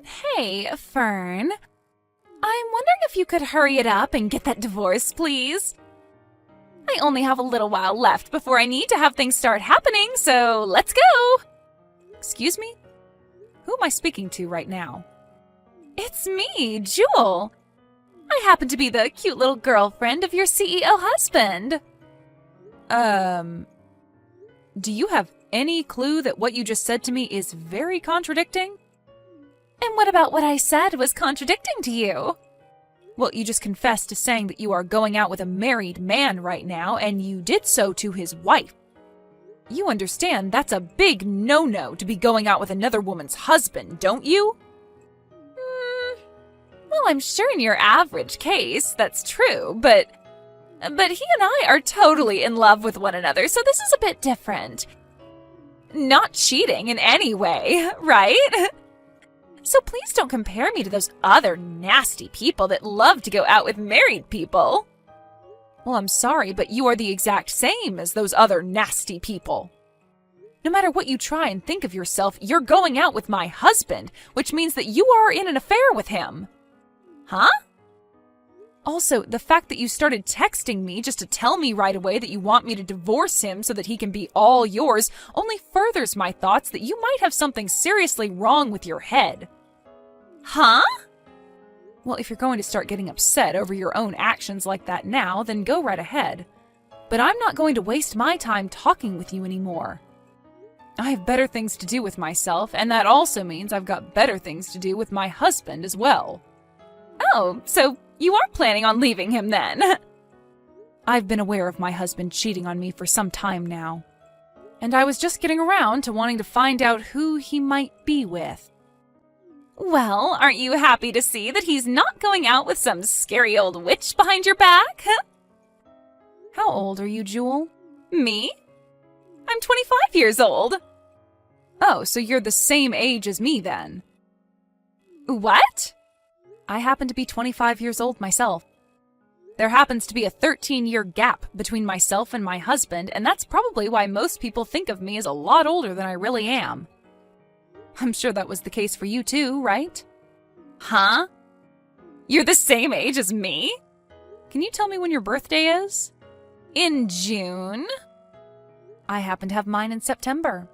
Hey, Fern. I'm wondering if you could hurry it up and get that divorce, please. I only have a little while left before I need to have things start happening, so let's go! Excuse me? Who am I speaking to right now? It's me, Jewel. I happen to be the cute little girlfriend of your CEO husband. Do you have any clue that what you just said to me is very contradicting? And what about what I said was contradicting to you? Well, you just confessed to saying that you are going out with a married man right now, and you did so to his wife. You understand that's a big no-no to be going out with another woman's husband, don't you? Well, I'm sure in your average case, that's true, but he and I are totally in love with one another, so this is a bit different. Not cheating in any way, right? So please don't compare me to those other nasty people that love to go out with married people. Well, I'm sorry, but you are the exact same as those other nasty people. No matter what you try and think of yourself, you're going out with my husband, which means that you are in an affair with him. Huh? Also, the fact that you started texting me just to tell me right away that you want me to divorce him so that he can be all yours only furthers my thoughts that you might have something seriously wrong with your head. Huh? Well, if you're going to start getting upset over your own actions like that now, then go right ahead. But I'm not going to waste my time talking with you anymore. I have better things to do with myself, and that also means I've got better things to do with my husband as well. Oh, so you are planning on leaving him then? I've been aware of my husband cheating on me for some time now. And I was just getting around to wanting to find out who he might be with. Well, aren't you happy to see that he's not going out with some scary old witch behind your back? How old are you, Jewel? Me? I'm 25 years old. Oh, so you're the same age as me then. What? I happen to be 25 years old myself. There happens to be a 13-year gap between myself and my husband, and that's probably why most people think of me as a lot older than I really am. I'm sure that was the case for you too, right? Huh? You're the same age as me? Can you tell me when your birthday is? In June? I happen to have mine in September.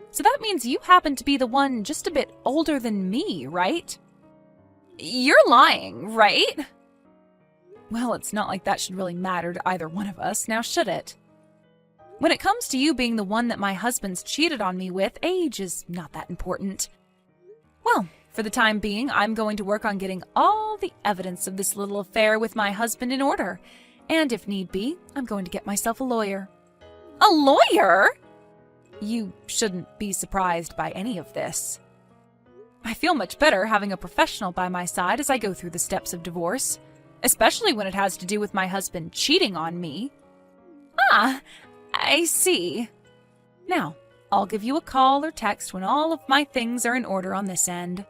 So that means you happen to be the one just a bit older than me, right? You're lying, right? Well, it's not like that should really matter to either one of us, now should it? When it comes to you being the one that my husband's cheated on me with, age is not that important. Well, for the time being, I'm going to work on getting all the evidence of this little affair with my husband in order. And if need be, I'm going to get myself a lawyer. A lawyer? You shouldn't be surprised by any of this. I feel much better having a professional by my side as I go through the steps of divorce, especially when it has to do with my husband cheating on me. Ah, I see. Now, I'll give you a call or text when all of my things are in order on this end.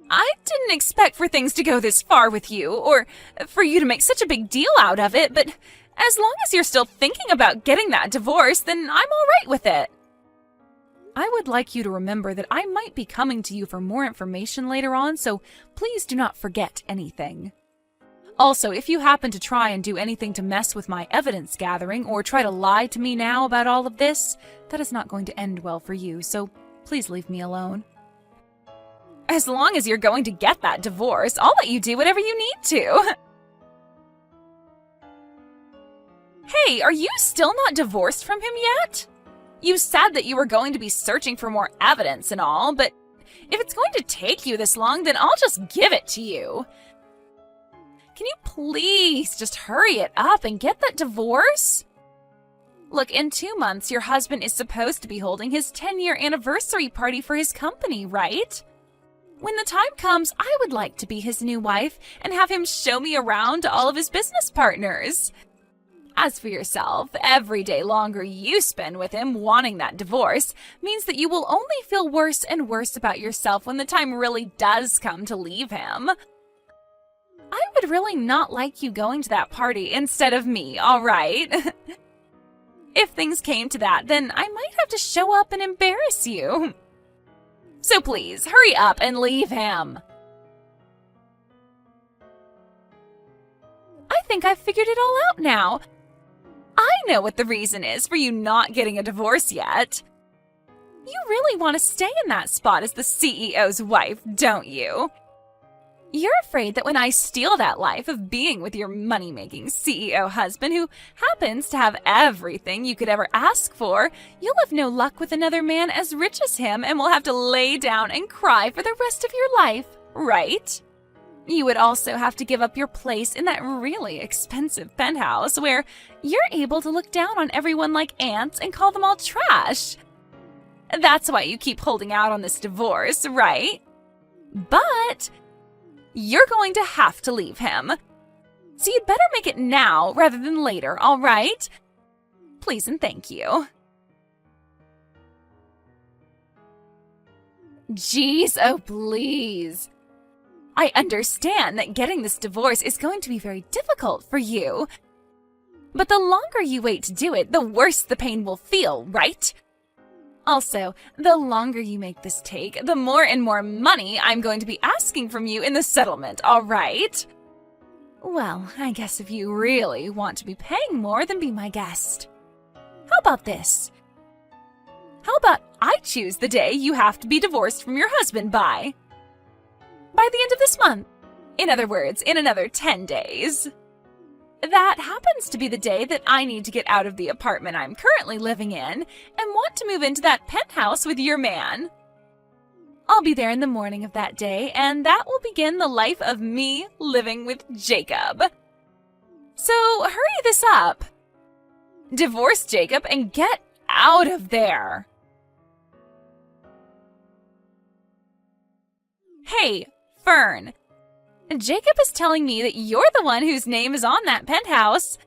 I didn't expect for things to go this far with you, or for you to make such a big deal out of it, but as long as you're still thinking about getting that divorce, then I'm all right with it. I would like you to remember that I might be coming to you for more information later on, so please do not forget anything. Also, if you happen to try and do anything to mess with my evidence gathering or try to lie to me now about all of this, that is not going to end well for you, so please leave me alone. As long as you're going to get that divorce, I'll let you do whatever you need to. Hey, are you still not divorced from him yet? You said that you were going to be searching for more evidence and all, but if it's going to take you this long, then I'll just give it to you. Can you please just hurry it up and get that divorce? Look, in 2 months, your husband is supposed to be holding his 10-year anniversary party for his company, right? When the time comes, I would like to be his new wife and have him show me around to all of his business partners. As for yourself, every day longer you spend with him wanting that divorce means that you will only feel worse and worse about yourself when the time really does come to leave him. I would really not like you going to that party instead of me, all right? If things came to that, then I might have to show up and embarrass you. So please, hurry up and leave him. I think I've figured it all out now. I know what the reason is for you not getting a divorce yet. You really want to stay in that spot as the CEO's wife, don't you? You're afraid that when I steal that life of being with your money-making CEO husband who happens to have everything you could ever ask for, you'll have no luck with another man as rich as him and will have to lay down and cry for the rest of your life, right? You would also have to give up your place in that really expensive penthouse where you're able to look down on everyone like ants and call them all trash. That's why you keep holding out on this divorce, right? But you're going to have to leave him. So you'd better make it now rather than later, all right? Please and thank you. Jeez, oh please. I understand that getting this divorce is going to be very difficult for you. But the longer you wait to do it, the worse the pain will feel, right? Also, the longer you make this take, the more and more money I'm going to be asking from you in the settlement, all right? Well, I guess if you really want to be paying more, then be my guest. How about this? How about I choose the day you have to be divorced from your husband by? By the end of this month. In other words, in another 10 days. That happens to be the day that I need to get out of the apartment I'm currently living in and want to move into that penthouse with your man. I'll be there in the morning of that day, and that will begin the life of me living with Jacob. So hurry this up. Divorce Jacob and get out of there. Hey, Fern. Jacob is telling me that you're the one whose name is on that penthouse.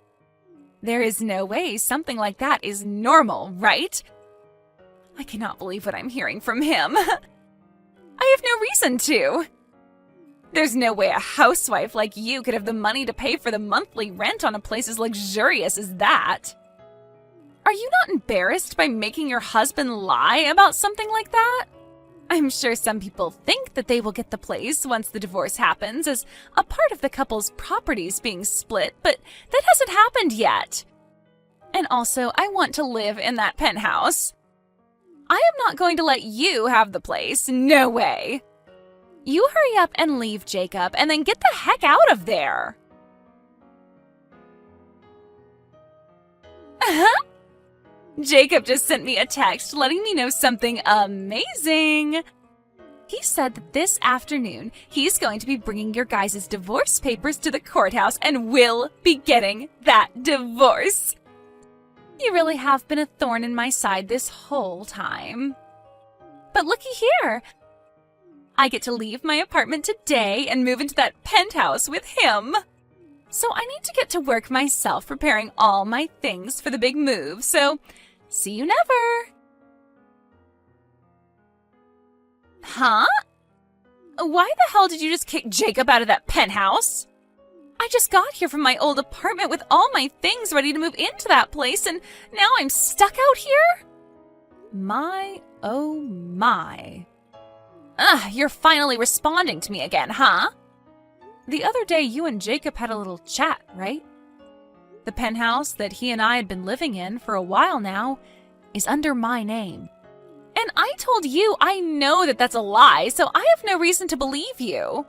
There is no way something like that is normal, right? I cannot believe what I'm hearing from him. I have no reason to. There's no way a housewife like you could have the money to pay for the monthly rent on a place as luxurious as that. Are you not embarrassed by making your husband lie about something like that? I'm sure some people think that they will get the place once the divorce happens as a part of the couple's properties being split, but that hasn't happened yet. And also, I want to live in that penthouse. I am not going to let you have the place, no way. You hurry up and leave, Jacob, and then get the heck out of there. Jacob just sent me a text letting me know something amazing. He said that this afternoon he's going to be bringing your guys' divorce papers to the courthouse and will be getting that divorce. You really have been a thorn in my side this whole time. But looky here. I get to leave my apartment today and move into that penthouse with him. So I need to get to work myself preparing all my things for the big move, so see you never. Huh? Why the hell did you just kick Jacob out of that penthouse? I just got here from my old apartment with all my things ready to move into that place, and now I'm stuck out here? My, oh my. You're finally responding to me again, huh? The other day you and Jacob had a little chat, right? The penthouse that he and I had been living in for a while now is under my name. And I told you I know that that's a lie, so I have no reason to believe you.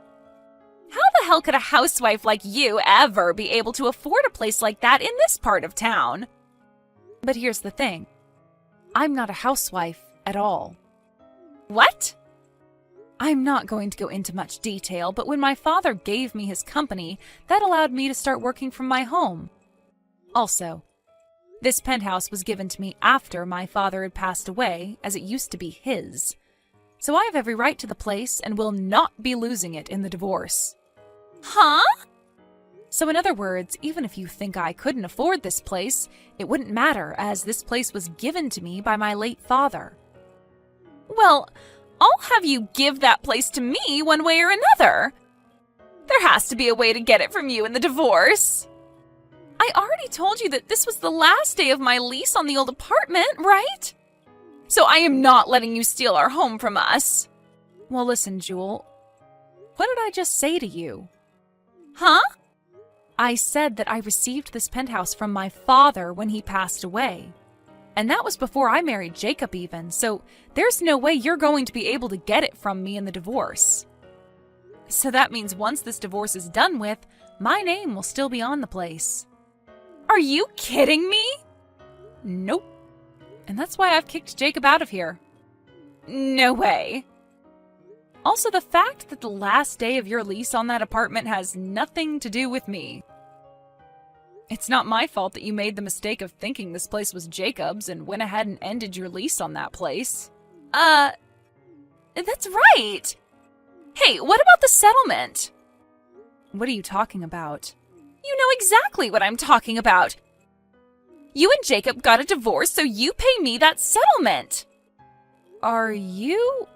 How the hell could a housewife like you ever be able to afford a place like that in this part of town? But here's the thing. I'm not a housewife at all. What? I'm not going to go into much detail, but when my father gave me his company, that allowed me to start working from my home. Also, this penthouse was given to me after my father had passed away, as it used to be his. So I have every right to the place and will not be losing it in the divorce. Huh? So in other words, even if you think I couldn't afford this place, it wouldn't matter, as this place was given to me by my late father. Well, I'll have you give that place to me one way or another. There has to be a way to get it from you in the divorce. I already told you that this was the last day of my lease on the old apartment, right? So I am not letting you steal our home from us. Well, listen, Jewel. What did I just say to you? Huh? I said that I received this penthouse from my father when he passed away. And that was before I married Jacob even, so there's no way you're going to be able to get it from me in the divorce. So that means once this divorce is done with, my name will still be on the place. Are you kidding me? Nope. And that's why I've kicked Jacob out of here. No way. Also, the fact that the last day of your lease on that apartment has nothing to do with me. It's not my fault that you made the mistake of thinking this place was Jacob's and went ahead and ended your lease on that place. That's right! Hey, what about the settlement? What are you talking about? You know exactly what I'm talking about. You and Jacob got a divorce, so you pay me that settlement. Are you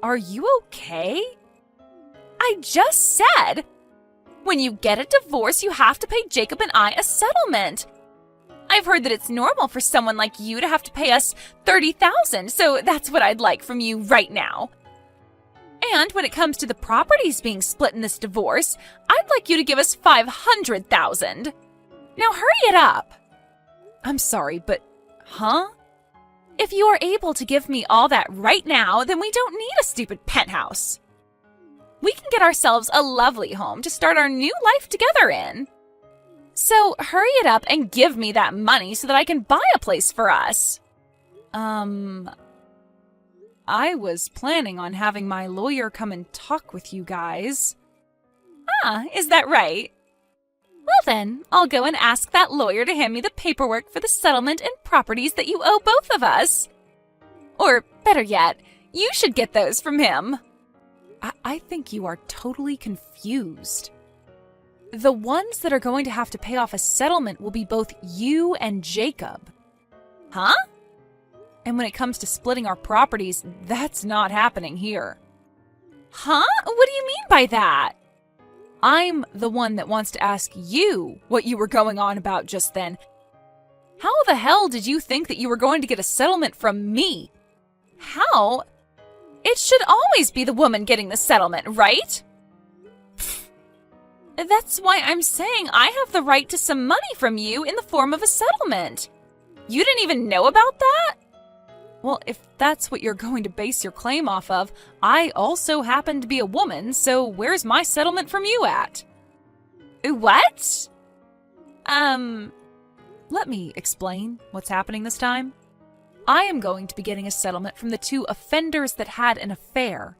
okay? I just said, when you get a divorce, you have to pay Jacob and I a settlement. I've heard that it's normal for someone like you to have to pay us $30,000, so that's what I'd like from you right now. And when it comes to the properties being split in this divorce, I'd like you to give us $500,000. Now hurry it up. I'm sorry, but, huh? If you are able to give me all that right now, then we don't need a stupid penthouse. We can get ourselves a lovely home to start our new life together in. So hurry it up and give me that money so that I can buy a place for us. I was planning on having my lawyer come and talk with you guys. Ah, is that right? Well then, I'll go and ask that lawyer to hand me the paperwork for the settlement and properties that you owe both of us. Or, better yet, you should get those from him. I think you are totally confused. The ones that are going to have to pay off a settlement will be both you and Jacob. Huh? And when it comes to splitting our properties, that's not happening here. Huh? What do you mean by that? I'm the one that wants to ask you what you were going on about just then. How the hell did you think that you were going to get a settlement from me? How? It should always be the woman getting the settlement, right? Pfft. That's why I'm saying I have the right to some money from you in the form of a settlement. You didn't even know about that? Well, if that's what you're going to base your claim off of, I also happen to be a woman, so where's my settlement from you at? What? Let me explain what's happening this time. I am going to be getting a settlement from the two offenders that had an affair.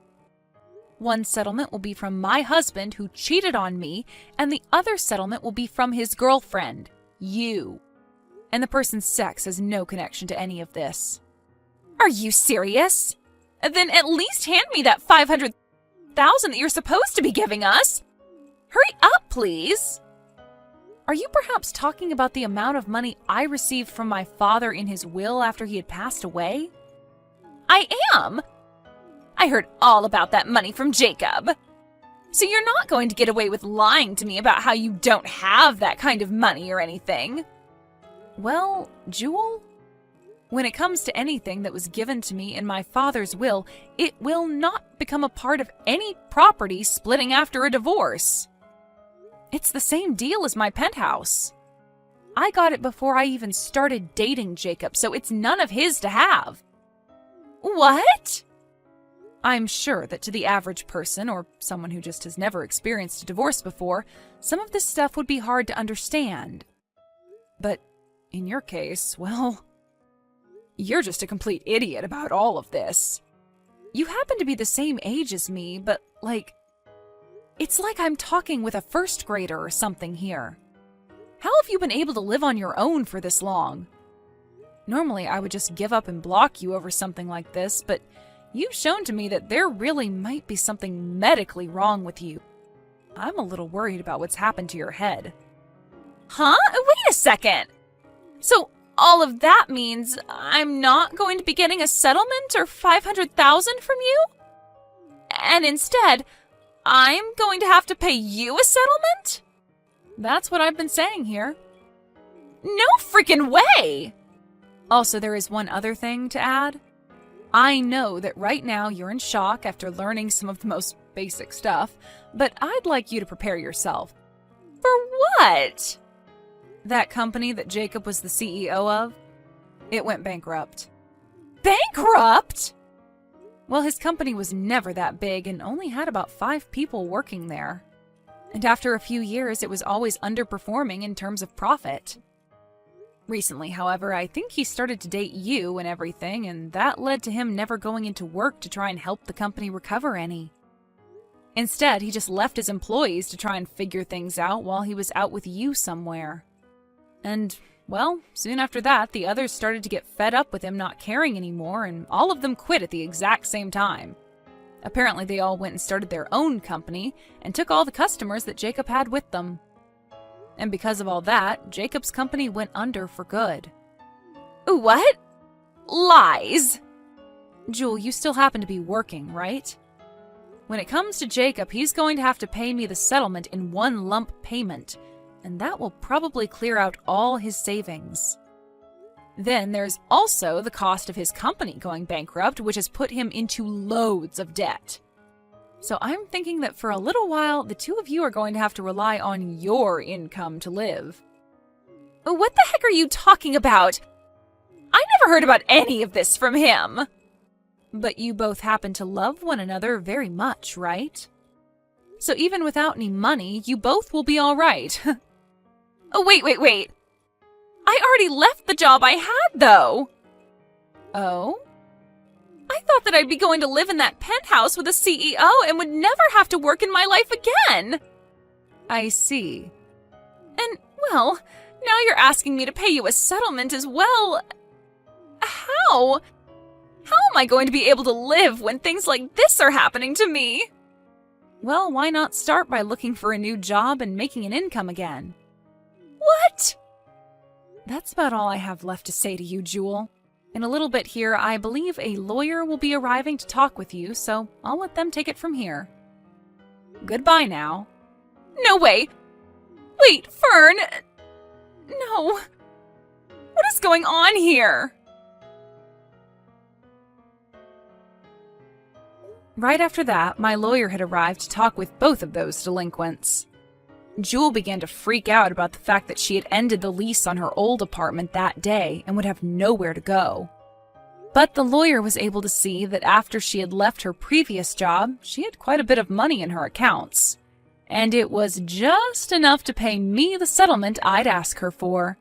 One settlement will be from my husband who cheated on me, and the other settlement will be from his girlfriend, you. And the person's sex has no connection to any of this. Are you serious? Then at least hand me that $500,000 that you're supposed to be giving us. Hurry up, please. Are you perhaps talking about the amount of money I received from my father in his will after he had passed away? I am. I heard all about that money from Jacob. So you're not going to get away with lying to me about how you don't have that kind of money or anything. Well, Jewel, when it comes to anything that was given to me in my father's will, it will not become a part of any property splitting after a divorce. It's the same deal as my penthouse. I got it before I even started dating Jacob, so it's none of his to have. What? I'm sure that to the average person, or someone who just has never experienced a divorce before, some of this stuff would be hard to understand. But in your case, well, you're just a complete idiot about all of this. You happen to be the same age as me, but it's like I'm talking with a first grader or something here. How have you been able to live on your own for this long? Normally, I would just give up and block you over something like this, but you've shown to me that there really might be something medically wrong with you. I'm a little worried about what's happened to your head. Huh? Wait a second! So all of that means I'm not going to be getting a settlement or $500,000 from you? And instead, I'm going to have to pay you a settlement? That's what I've been saying here. No freaking way! Also, there is one other thing to add. I know that right now you're in shock after learning some of the most basic stuff, but I'd like you to prepare yourself. For what? That company that Jacob was the CEO of, it went bankrupt. Bankrupt? Well, his company was never that big and only had about 5 people working there. And after a few years, it was always underperforming in terms of profit. Recently, however, I think he started to date you and everything, and that led to him never going into work to try and help the company recover any. Instead, he just left his employees to try and figure things out while he was out with you somewhere. And, well, soon after that, the others started to get fed up with him not caring anymore, and all of them quit at the exact same time. Apparently, they all went and started their own company and took all the customers that Jacob had with them. And because of all that, Jacob's company went under for good. What? Lies! Jewel, you still happen to be working, right? When it comes to Jacob, he's going to have to pay me the settlement in one lump payment, and that will probably clear out all his savings. Then there's also the cost of his company going bankrupt, which has put him into loads of debt. So I'm thinking that for a little while, the two of you are going to have to rely on your income to live. What the heck are you talking about? I never heard about any of this from him. But you both happen to love one another very much, right? So even without any money, you both will be all right. Oh, wait. I already left the job I had, though. Oh? I thought that I'd be going to live in that penthouse with a CEO and would never have to work in my life again. I see. And, well, now you're asking me to pay you a settlement as well. How? How am I going to be able to live when things like this are happening to me? Well, why not start by looking for a new job and making an income again? What? That's about all I have left to say to you, Jewel. In a little bit here, I believe a lawyer will be arriving to talk with you, so I'll let them take it from here. Goodbye now. No way! Wait, Fern! No. What is going on here? Right after that, my lawyer had arrived to talk with both of those delinquents. Jewel began to freak out about the fact that she had ended the lease on her old apartment that day and would have nowhere to go. But the lawyer was able to see that after she had left her previous job, she had quite a bit of money in her accounts. And it was just enough to pay me the settlement I'd ask her for.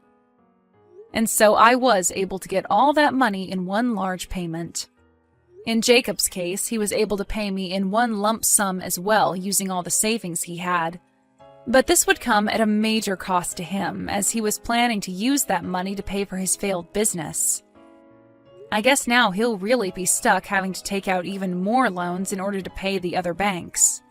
And so I was able to get all that money in one large payment. In Jacob's case, he was able to pay me in one lump sum as well, using all the savings he had. But this would come at a major cost to him, as he was planning to use that money to pay for his failed business. I guess now he'll really be stuck having to take out even more loans in order to pay the other banks.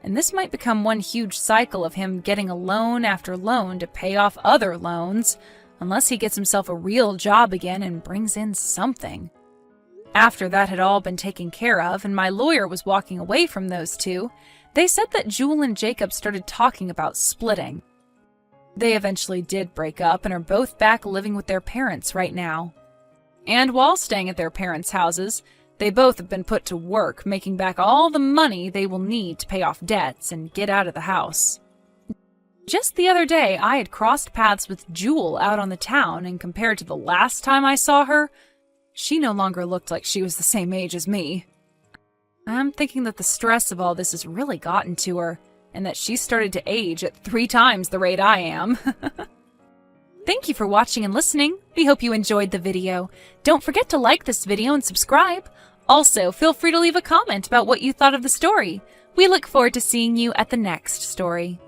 And this might become one huge cycle of him getting a loan after loan to pay off other loans, unless he gets himself a real job again and brings in something. After that had all been taken care of and my lawyer was walking away from those two, they said that Jewel and Jacob started talking about splitting. They eventually did break up and are both back living with their parents right now. And while staying at their parents' houses, they both have been put to work making back all the money they will need to pay off debts and get out of the house. Just the other day, I had crossed paths with Jewel out on the town, and compared to the last time I saw her, she no longer looked like she was the same age as me. I'm thinking that the stress of all this has really gotten to her, and that she started to age at 3 times the rate I am. Thank you for watching and listening. We hope you enjoyed the video. Don't forget to like this video and subscribe. Also, feel free to leave a comment about what you thought of the story. We look forward to seeing you at the next story.